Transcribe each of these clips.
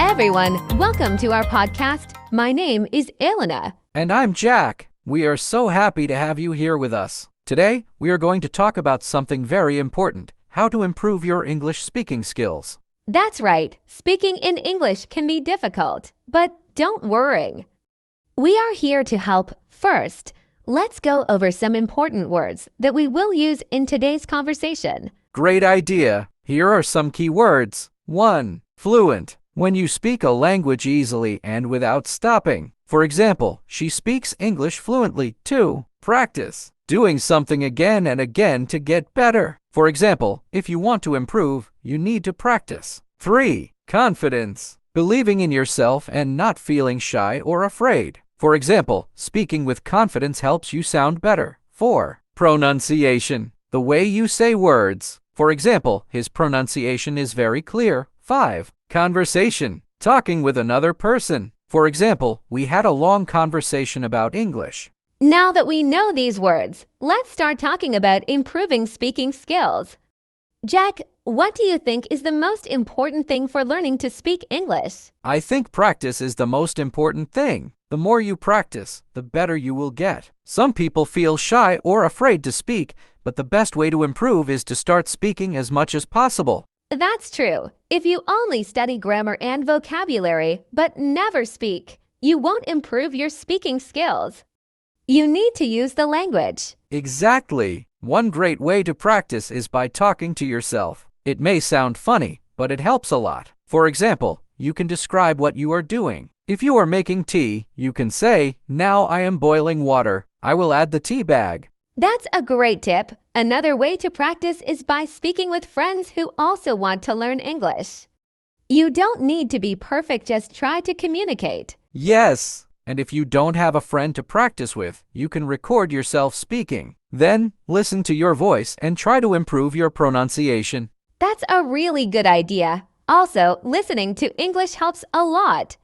everyone, welcome to our podcast. My name is Elena. And I'm Jack. We are so happy to have you here with us. Today, we are going to talk about something very important, how to improve your English speaking skills. That's right, speaking in English can be difficult, but don't worry. We are here to help. First, let's go over some important words that we will use in today's conversation. Great idea. Here are some key words. 1. Fluent. When you speak a language easily and without stopping. For example, she speaks English fluently. 2. Practice. Doing something again and again to get better. For example, if you want to improve, you need to practice. 3. Confidence. Believing in yourself and not feeling shy or afraid. For example, speaking with confidence helps you sound better. 4. Pronunciation. The way you say words. For example, his pronunciation is very clear. 5. Conversation. Talking with another person. For example, we had a long conversation about English. Now that we know these words, let's start talking about improving speaking skills. Jack, what do you think is the most important thing for learning to speak English? I think practice is the most important thing. The more you practice, the better you will get. Some people feel shy or afraid to speak, but the best way to improve is to start speaking as much as possible. That's true. If you only study grammar and vocabulary, but never speak, you won't improve your speaking skills. You need to use the language. Exactly. One great way to practice is by talking to yourself. It may sound funny, but it helps a lot. For example, you can describe what you are doing. If you are making tea, you can say, "Now I am boiling water. I will add the tea bag." That's a great tip. Another way to practice is by speaking with friends who also want to learn English. You don't need to be perfect, just try to communicate. Yes, and if you don't have a friend to practice with, you can record yourself speaking. Then, listen to your voice and try to improve your pronunciation. That's a really good idea. Also, listening to English helps a lot.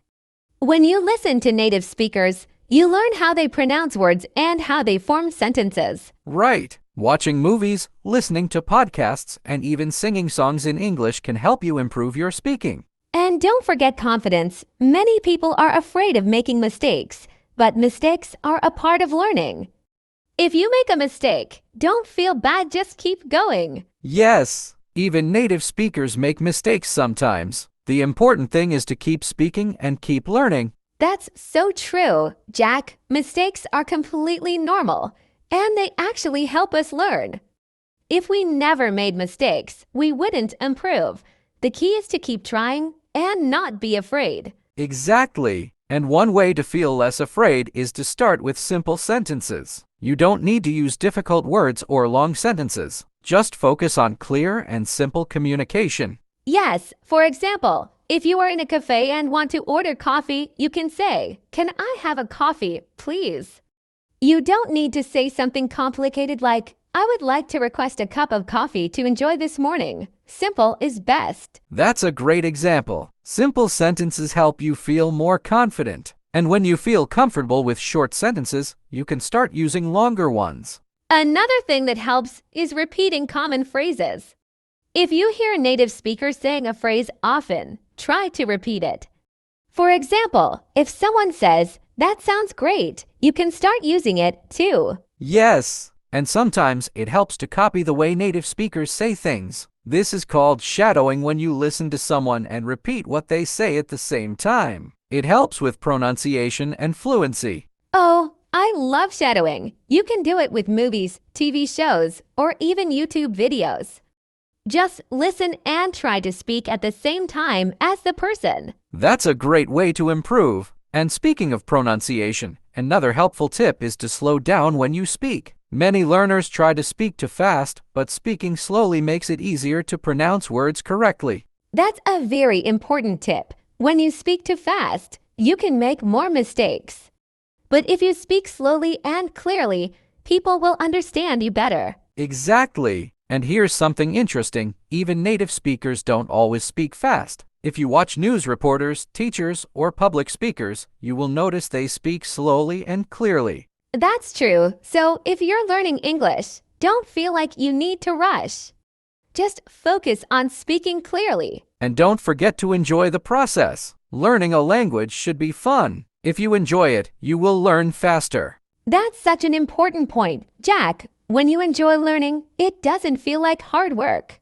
When you listen to native speakers, you learn how they pronounce words and how they form sentences. Right. Watching movies, listening to podcasts, and even singing songs in English can help you improve your speaking. And don't forget confidence. Many people are afraid of making mistakes, but mistakes are a part of learning. If you make a mistake, don't feel bad, just keep going. Yes, even native speakers make mistakes sometimes. The important thing is to keep speaking and keep learning. That's so true, Jack. Mistakes are completely normal, and they actually help us learn. If we never made mistakes, we wouldn't improve. The key is to keep trying and not be afraid. Exactly. And one way to feel less afraid is to start with simple sentences. You don't need to use difficult words or long sentences. Just focus on clear and simple communication. Yes, for example, if you are in a cafe and want to order coffee, you can say, "Can I have a coffee, please?" You don't need to say something complicated like, "I would like to request a cup of coffee to enjoy this morning." Simple is best. That's a great example. Simple sentences help you feel more confident. And when you feel comfortable with short sentences, you can start using longer ones. Another thing that helps is repeating common phrases. If you hear native speakers saying a phrase often, try to repeat it. For example, if someone says, "That sounds great," you can start using it too. Yes, and sometimes it helps to copy the way native speakers say things. This is called shadowing, when you listen to someone and repeat what they say at the same time. It helps with pronunciation and fluency. Oh, I love shadowing. You can do it with movies, TV shows, or even YouTube videos. Just listen and try to speak at the same time as the person. That's a great way to improve. And speaking of pronunciation, another helpful tip is to slow down when you speak. Many learners try to speak too fast, but speaking slowly makes it easier to pronounce words correctly. That's a very important tip. When you speak too fast, you can make more mistakes. But if you speak slowly and clearly, people will understand you better. Exactly. And here's something interesting. Even native speakers don't always speak fast. If you watch news reporters, teachers, or public speakers, you will notice they speak slowly and clearly. That's true. So if you're learning English, don't feel like you need to rush. Just focus on speaking clearly. And don't forget to enjoy the process. Learning a language should be fun. If you enjoy it, you will learn faster. That's such an important point, Jack. When you enjoy learning, it doesn't feel like hard work.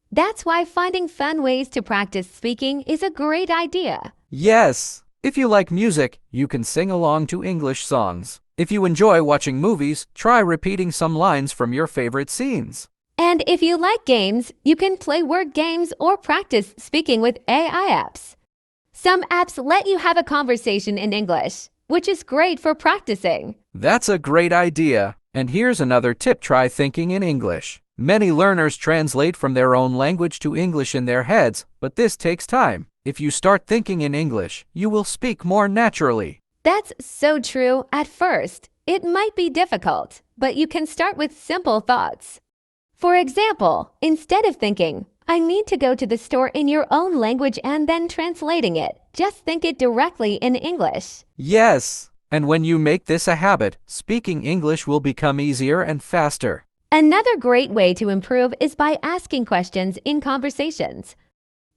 That's why finding fun ways to practice speaking is a great idea. Yes. If you like music, you can sing along to English songs. If you enjoy watching movies, try repeating some lines from your favorite scenes. And if you like games, you can play word games or practice speaking with AI apps. Some apps let you have a conversation in English, which is great for practicing. That's a great idea. And here's another tip: try thinking in English. Many learners translate from their own language to English in their heads, but this takes time. If you start thinking in English, you will speak more naturally. That's so true. At first, it might be difficult, but you can start with simple thoughts. For example, instead of thinking, I need to go to the store in your own language and then translating it, just think it directly in English. Yes, and when you make this a habit, speaking English will become easier and faster. Another great way to improve is by asking questions in conversations.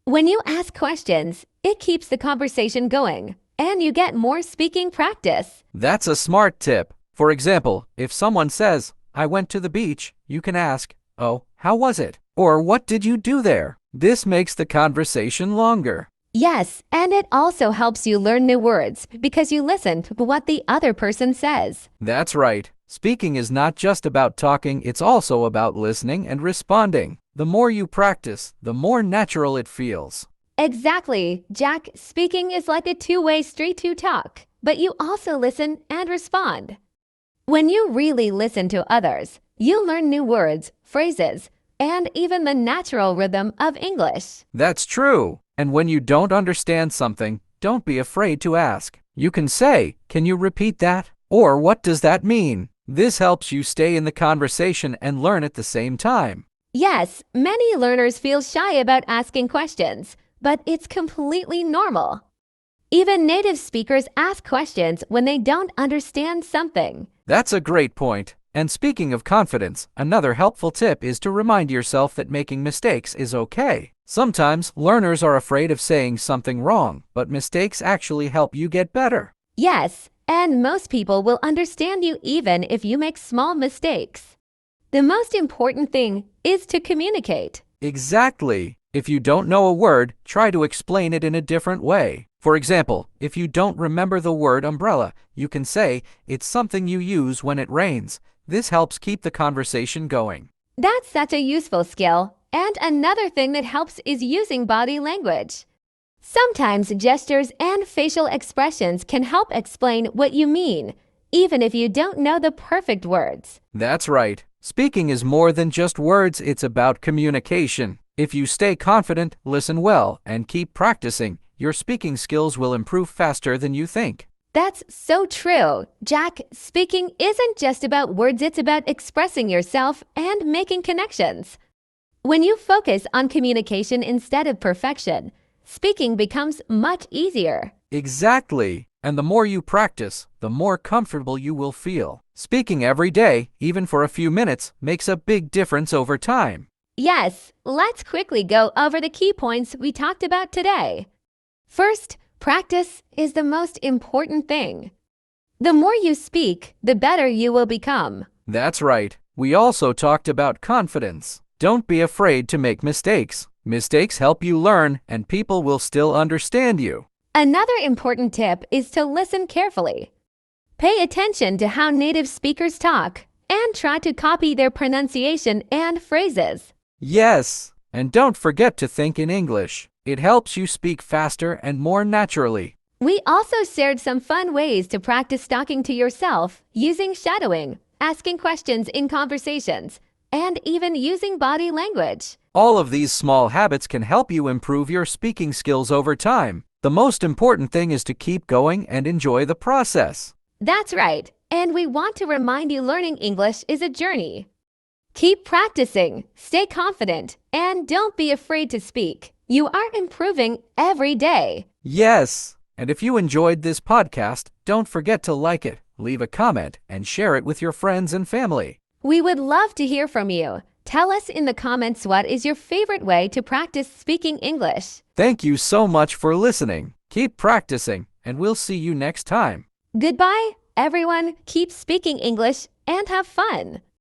When you ask questions, it keeps the conversation going, and you get more speaking practice. That's a smart tip. For example, if someone says, I went to the beach, you can ask, oh, how was it? Or what did you do there? This makes the conversation longer. Yes, and it also helps you learn new words because you listen to what the other person says. That's right. Speaking is not just about talking, it's also about listening and responding. The more you practice, the more natural it feels. Exactly, Jack. Speaking is like a two-way street to talk, but you also listen and respond. When you really listen to others, you learn new words, phrases, and even the natural rhythm of English. That's true. And when you don't understand something, don't be afraid to ask. You can say, can you repeat that? Or what does that mean? This helps you stay in the conversation and learn at the same time. Yes, many learners feel shy about asking questions, but it's completely normal. Even native speakers ask questions when they don't understand something. That's a great point. And speaking of confidence, another helpful tip is to remind yourself that making mistakes is okay. Sometimes learners are afraid of saying something wrong, but mistakes actually help you get better. Yes, and most people will understand you even if you make small mistakes. The most important thing is to communicate. Exactly. If you don't know a word, try to explain it in a different way. For example, if you don't remember the word umbrella, you can say, it's something you use when it rains. This helps keep the conversation going. That's such a useful skill. And another thing that helps is using body language. Sometimes gestures and facial expressions can help explain what you mean, even if you don't know the perfect words. That's right. Speaking is more than just words, it's about communication. If you stay confident, listen well, and keep practicing, your speaking skills will improve faster than you think. That's so true. Jack, speaking isn't just about words, it's about expressing yourself and making connections. When you focus on communication instead of perfection, speaking becomes much easier. Exactly. And the more you practice, the more comfortable you will feel. Speaking every day, even for a few minutes, makes a big difference over time. Yes, let's quickly go over the key points we talked about today. First, practice is the most important thing. The more you speak, the better you will become. That's right. We also talked about confidence. Don't be afraid to make mistakes. Mistakes help you learn, and people will still understand you. Another important tip is to listen carefully. Pay attention to how native speakers talk and try to copy their pronunciation and phrases. Yes, and don't forget to think in English. It helps you speak faster and more naturally. We also shared some fun ways to practice talking to yourself using shadowing, asking questions in conversations, and even using body language. All of these small habits can help you improve your speaking skills over time. The most important thing is to keep going and enjoy the process. That's right, and we want to remind you learning English is a journey. Keep practicing, stay confident, and don't be afraid to speak. You are improving every day. Yes, and if you enjoyed this podcast, don't forget to like it, leave a comment, and share it with your friends and family. We would love to hear from you. Tell us in the comments what is your favorite way to practice speaking English. Thank you so much for listening. Keep practicing, and we'll see you next time. Goodbye, everyone. Keep speaking English and have fun.